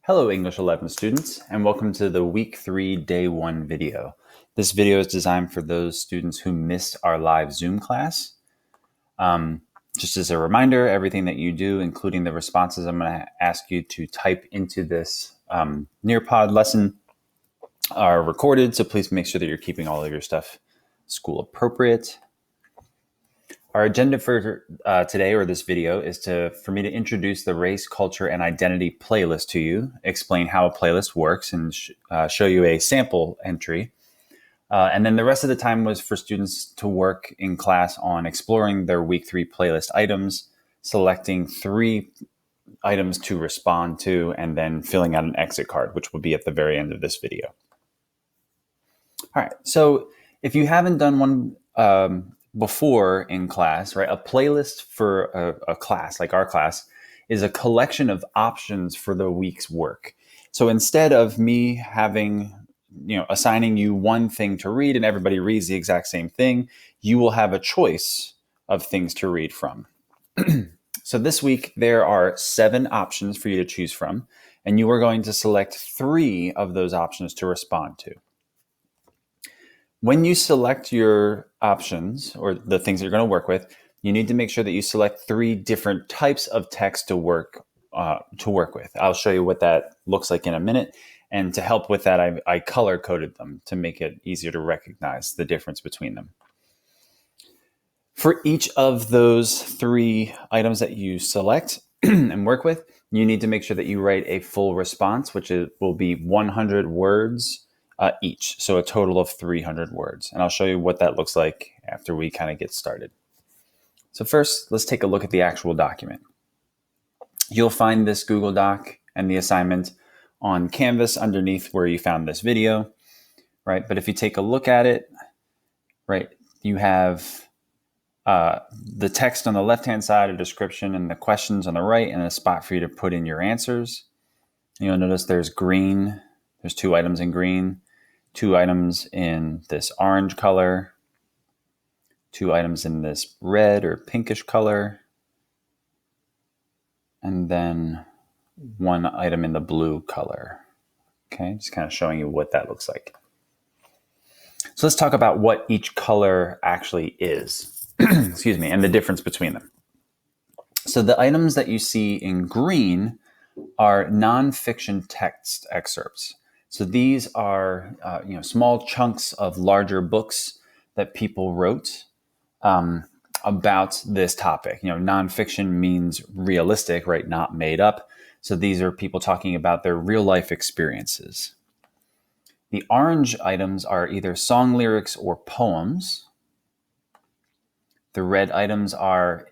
Hello, English 11 students, and welcome to the Week 3, Day 1 video. This video is designed for those students who missed our live Zoom class. Just as a reminder, everything that you do, including the responses I'm going to ask you to type into this Nearpod lesson, are recorded, so please make sure that you're keeping all of your stuff school appropriate. Our agenda for today, or this video, is for me to introduce the race, culture, and identity playlist to you, explain how a playlist works, and show you a sample entry. And then the rest of the time was for students to work in class on exploring their Week 3 playlist items, selecting 3 items to respond to, and then filling out an exit card, which will be at the very end of this video. All right, so if you haven't done one before in class, right, a playlist for a class like our class is a collection of options for the week's work. So instead of me assigning you one thing to read and everybody reads the exact same thing, you will have a choice of things to read from. So this week, there are 7 options for you to choose from, and you are going to select 3 of those options to respond to. When you select your options or the things that you're going to work with, you need to make sure that you select 3 different types of text to work with. I'll show you what that looks like in a minute. And to help with that, I color coded them to make it easier to recognize the difference between them. For each of those 3 items that you select and work with, you need to make sure that you write a full response, which will be 100 words each. So a total of 300 words. And I'll show you what that looks like after we kind of get started. So first, let's take a look at the actual document. You'll find this Google Doc and the assignment on Canvas underneath where you found this video, right? But if you take a look at it, right, you have the text on the left-hand side, a description, and the questions on the right, and a spot for you to put in your answers. You'll notice there's green. There's 2 items in green, 2 items in this orange color, 2 items in this red or pinkish color, and then 1 item in the blue color. Okay, just kind of showing you what that looks like. So let's talk about what each color actually is, excuse me, and the difference between them. So the items that you see in green are nonfiction text excerpts. So these are small chunks of larger books that people wrote about this topic. Nonfiction means realistic, right? Not made up. So these are people talking about their real life experiences. The orange items are either song lyrics or poems. The red items are,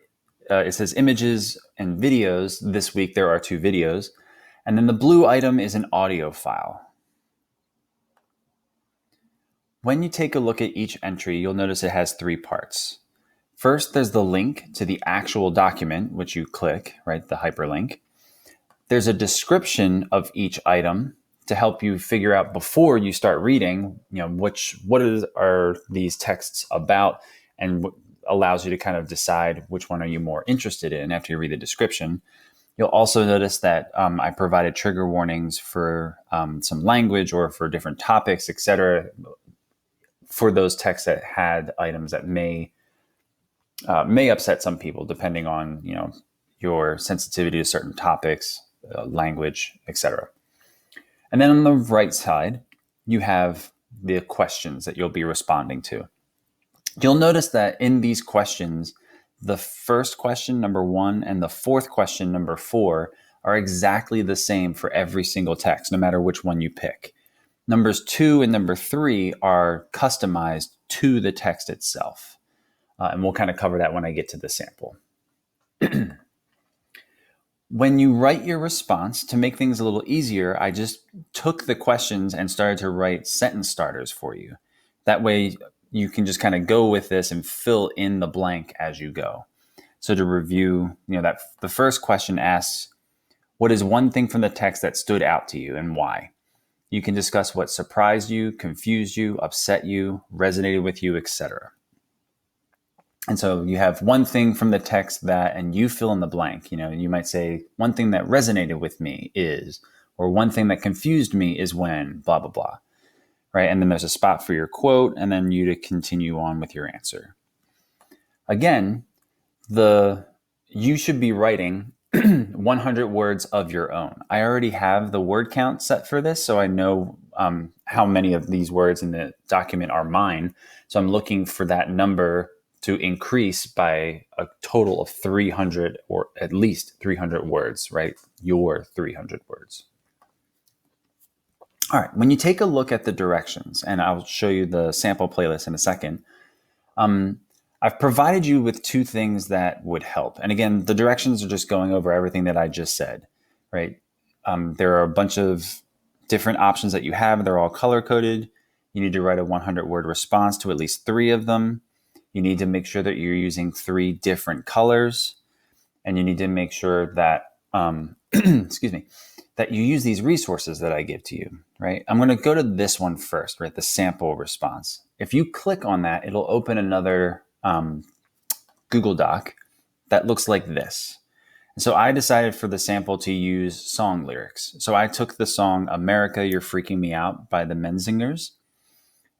it says images and videos. This week there are 2 videos. And then the blue item is an audio file. When you take a look at each entry, you'll notice it has 3 parts. First, there's the link to the actual document, which you click, right, the hyperlink. There's a description of each item to help you figure out before you start reading, are these texts about, and what allows you to kind of decide which one are you more interested in after you read the description. You'll also notice that I provided trigger warnings for some language or for different topics, etc., for those texts that had items that may upset some people, depending on your sensitivity to certain topics, language, etc. And then on the right side, you have the questions that you'll be responding to. You'll notice that in these questions, the first question, number 1, and the 4th question, number 4, are exactly the same for every single text, no matter which one you pick. Numbers 2 and number 3 are customized to the text itself. And we'll kind of cover that when I get to the sample. When you write your response, to make things a little easier, I just took the questions and started to write sentence starters for you. That way you can just kind of go with this and fill in the blank as you go. So to review, that the first question asks, what is one thing from the text that stood out to you and why? You can discuss what surprised you, confused you, upset you, resonated with you, etc. And so you have one thing from the text that, and you fill in the blank. You might say, one thing that resonated with me is, Or one thing that confused me is when blah, blah, blah, right? And then there's a spot for your quote and then you to continue on with your answer. Again, you should be writing 100 words of your own. I already have the word count set for this, so I know how many of these words in the document are mine. So I'm looking for that number to increase by a total of 300 or at least 300 words, right? Your 300 words. All right, when you take a look at the directions, and I'll show you the sample playlist in a second, I've provided you with two things that would help. And again, the directions are just going over everything that I just said, right? There are a bunch of different options that you have. They're all color-coded. You need to write a 100-word response to at least 3 of them. You need to make sure that you're using 3 different colors. And you need to make sure that, excuse me, that you use these resources that I give to you, right? I'm going to go to this one first, right? The sample response. If you click on that, it'll open another Google Doc that looks like this. And so I decided for the sample to use song lyrics. So I took the song America, You're Freaking Me Out by the Menzingers.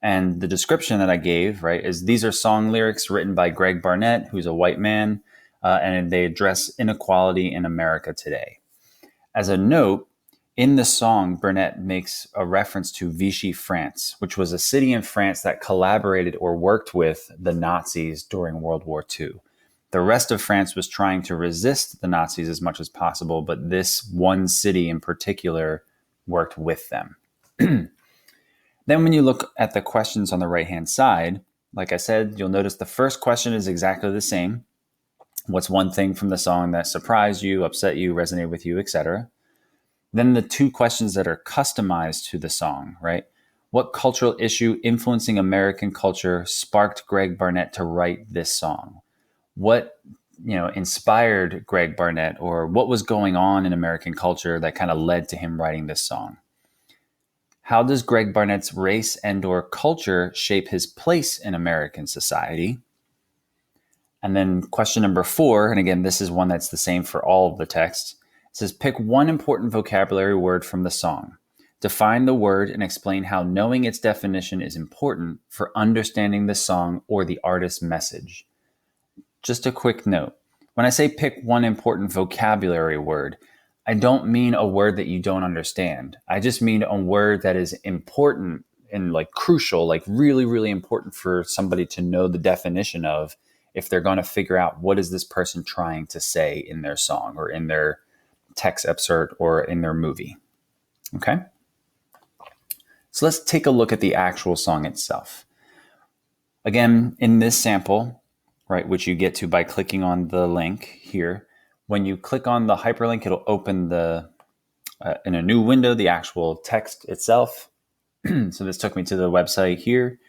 And the description that I gave, right, is these are song lyrics written by Greg Barnett, who's a white man, and they address inequality in America today. As a note, in the song, Burnett makes a reference to Vichy, France, which was a city in France that collaborated or worked with the Nazis during World War II. The rest of France was trying to resist the Nazis as much as possible, but this one city in particular worked with them. Then when you look at the questions on the right-hand side, like I said, you'll notice the first question is exactly the same. What's one thing from the song that surprised you, upset you, resonated with you, etc.? Then the 2 questions that are customized to the song, right? What cultural issue influencing American culture sparked Greg Barnett to write this song? What, inspired Greg Barnett, or what was going on in American culture that kind of led to him writing this song? How does Greg Barnett's race and/or culture shape his place in American society? And then question number 4, and again, this is one that's the same for all of the text. It says, pick one important vocabulary word from the song. Define the word and explain how knowing its definition is important for understanding the song or the artist's message. Just a quick note. When I say pick one important vocabulary word, I don't mean a word that you don't understand. I just mean a word that is important and crucial, really, really important for somebody to know the definition of if they're going to figure out what is this person trying to say in their song or in their text excerpt or in their movie. Okay? So let's take a look at the actual song itself. Again, in this sample, right, which you get to by clicking on the link here, when you click on the hyperlink, it'll open in a new window, the actual text itself. So this took me to the website here.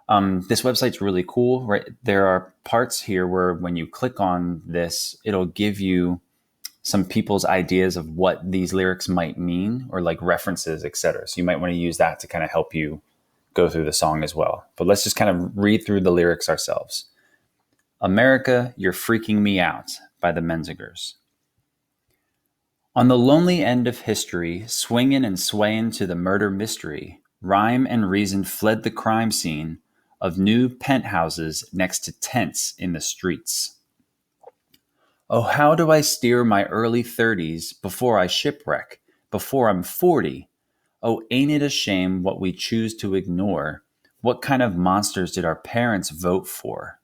This website's really cool, right? There are parts here where when you click on this, it'll give you some people's ideas of what these lyrics might mean or references, etc. So you might want to use that to kind of help you go through the song as well. But let's just kind of read through the lyrics ourselves. America, You're Freaking Me Out by the Menzingers. On the lonely end of history, swinging and swaying to the murder mystery, rhyme and reason fled the crime scene of new penthouses next to tents in the streets. Oh, how do I steer my early 30s before I shipwreck, before I'm 40? Oh, ain't it a shame what we choose to ignore? What kind of monsters did our parents vote for?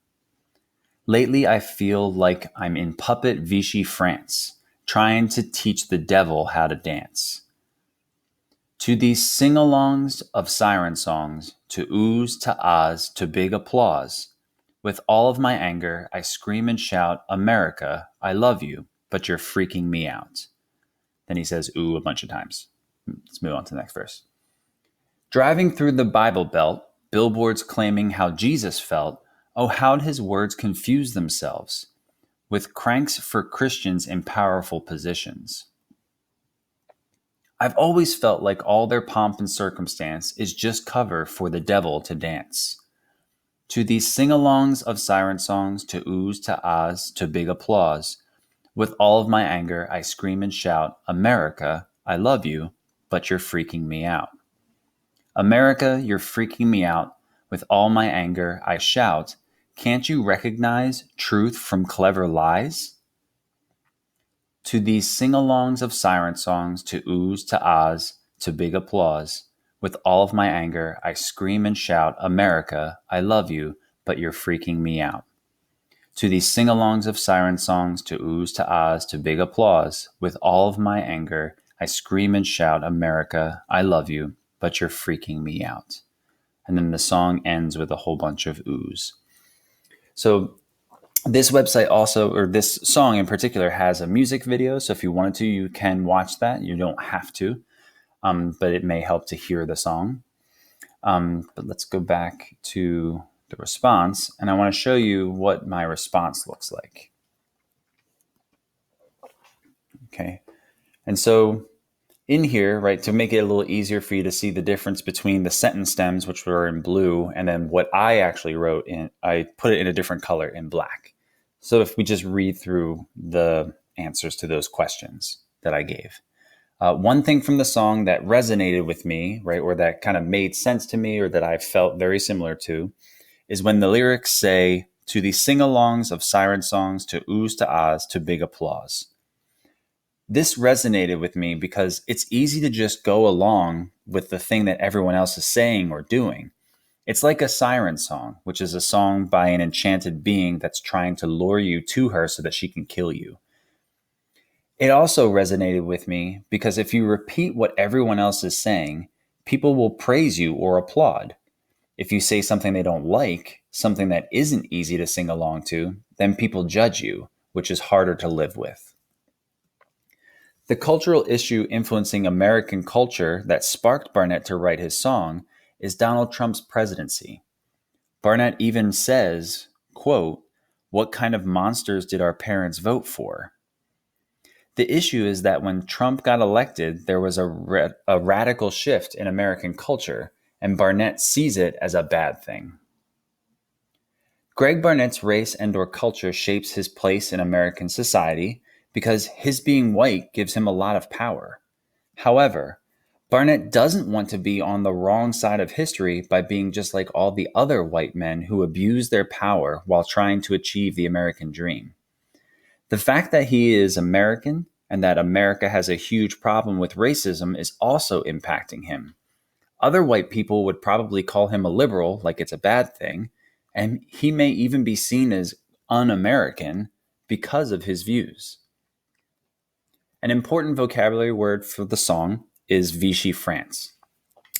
Lately, I feel like I'm in puppet Vichy, France, trying to teach the devil how to dance. To these sing-alongs of siren songs, to oohs, to ahs, to big applause, with all of my anger, I scream and shout, America, I love you, but you're freaking me out. Then he says ooh a bunch of times. Let's move on to the next verse. Driving through the Bible Belt, billboards claiming how Jesus felt, oh, how'd his words confuse themselves with cranks for Christians in powerful positions. I've always felt like all their pomp and circumstance is just cover for the devil to dance. To these sing-alongs of siren songs, to oohs, to ahs, to big applause, with all of my anger I scream and shout, America, I love you, but you're freaking me out. America, you're freaking me out. With all my anger, I shout, can't you recognize truth from clever lies? To these sing-alongs of siren songs, to oohs, to ahs, to big applause, with all of my anger, I scream and shout, America, I love you, but you're freaking me out. To these sing-alongs of siren songs, to oohs, to ahs, to big applause, with all of my anger, I scream and shout, America, I love you, but you're freaking me out. And then the song ends with a whole bunch of oohs. So this website also, or this song in particular, has a music video. So if you wanted to, you can watch that. You don't have to, but it may help to hear the song. But let's go back to the response, and I want to show you what my response looks like. Okay. And so in here, right, to make it a little easier for you to see the difference between the sentence stems, which were in blue, and then what I actually wrote in, I put it in a different color in black. So if we just read through the answers to those questions that I gave. One thing from the song that resonated with me, right, or that kind of made sense to me, or that I felt very similar to, is when the lyrics say, to the sing-alongs of siren songs, to oohs, to ahs, to big applause. This resonated with me because it's easy to just go along with the thing that everyone else is saying or doing. It's like a siren song, which is a song by an enchanted being that's trying to lure you to her so that she can kill you. It also resonated with me because if you repeat what everyone else is saying, people will praise you or applaud. If you say something they don't like, something that isn't easy to sing along to, then people judge you, which is harder to live with. The cultural issue influencing American culture that sparked Barnett to write his song is Donald Trump's presidency. Barnett even says, quote, "What kind of monsters did our parents vote for?" The issue is that when Trump got elected, there was a radical shift in American culture, and Barnett sees it as a bad thing. Greg Barnett's race and/or culture shapes his place in American society because his being white gives him a lot of power. However, Barnett doesn't want to be on the wrong side of history by being just like all the other white men who abuse their power while trying to achieve the American dream. The fact that he is American and that America has a huge problem with racism is also impacting him. Other white people would probably call him a liberal, like it's a bad thing, and he may even be seen as un-American because of his views. An important vocabulary word for the song is Vichy France,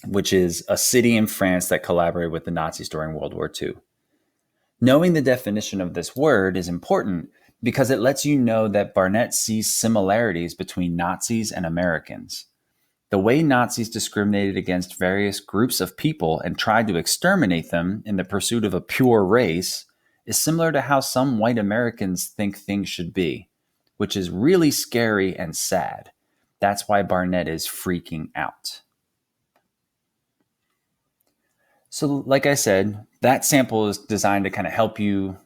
which is a city in France that collaborated with the Nazis during World War II. Knowing the definition of this word is important because it lets you know that Barnett sees similarities between Nazis and Americans. The way Nazis discriminated against various groups of people and tried to exterminate them in the pursuit of a pure race is similar to how some white Americans think things should be, which is really scary and sad. That's why Barnett is freaking out. So, like I said, that sample is designed to kind of help you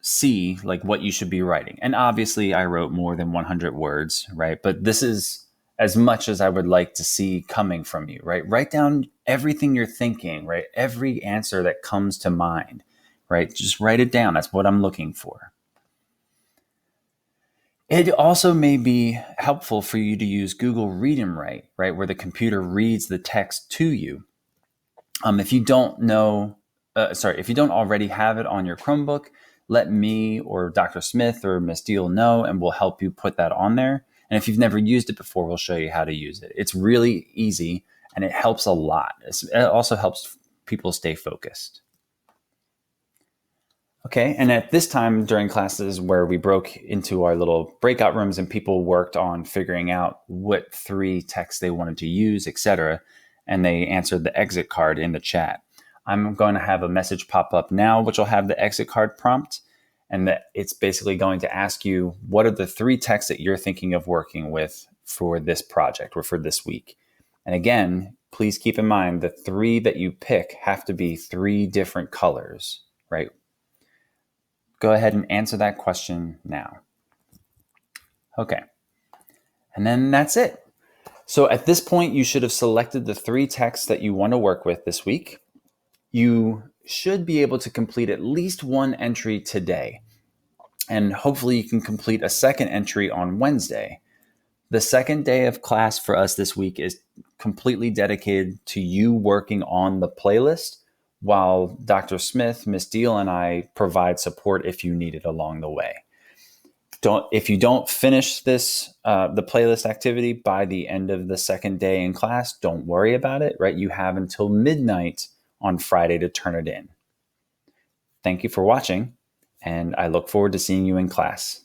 see like what you should be writing. And obviously I wrote more than 100 words, right? But this is as much as I would like to see coming from you, right? Write down everything you're thinking, right? Every answer that comes to mind, right? Just write it down. That's what I'm looking for. It also may be helpful for you to use Google Read and Write, right? Where the computer reads the text to you. If you don't know, if you don't already have it on your Chromebook, let me or Dr. Smith or Ms. Deal know, and we'll help you put that on there. And if you've never used it before, we'll show you how to use it. It's really easy, and it helps a lot. It also helps people stay focused. Okay, and at this time during classes where we broke into our little breakout rooms and people worked on figuring out what 3 texts they wanted to use, etc., and they answered the exit card in the chat. I'm going to have a message pop up now, which will have the exit card prompt, and that it's basically going to ask you, what are the 3 texts that you're thinking of working with for this project or for this week? And again, please keep in mind the 3 that you pick have to be 3 different colors, right? Go ahead and answer that question now. Okay, and then that's it. So at this point, you should have selected the 3 texts that you want to work with this week. You should be able to complete at least 1 entry today. And hopefully you can complete a second entry on Wednesday. The second day of class for us this week is completely dedicated to you working on the playlist, while Dr. Smith, Miss Deal, and I provide support if you need it along the way. If you don't finish this, the playlist activity by the end of the second day in class, don't worry about it, right? You have until midnight on Friday to turn it in. Thank you for watching, and I look forward to seeing you in class.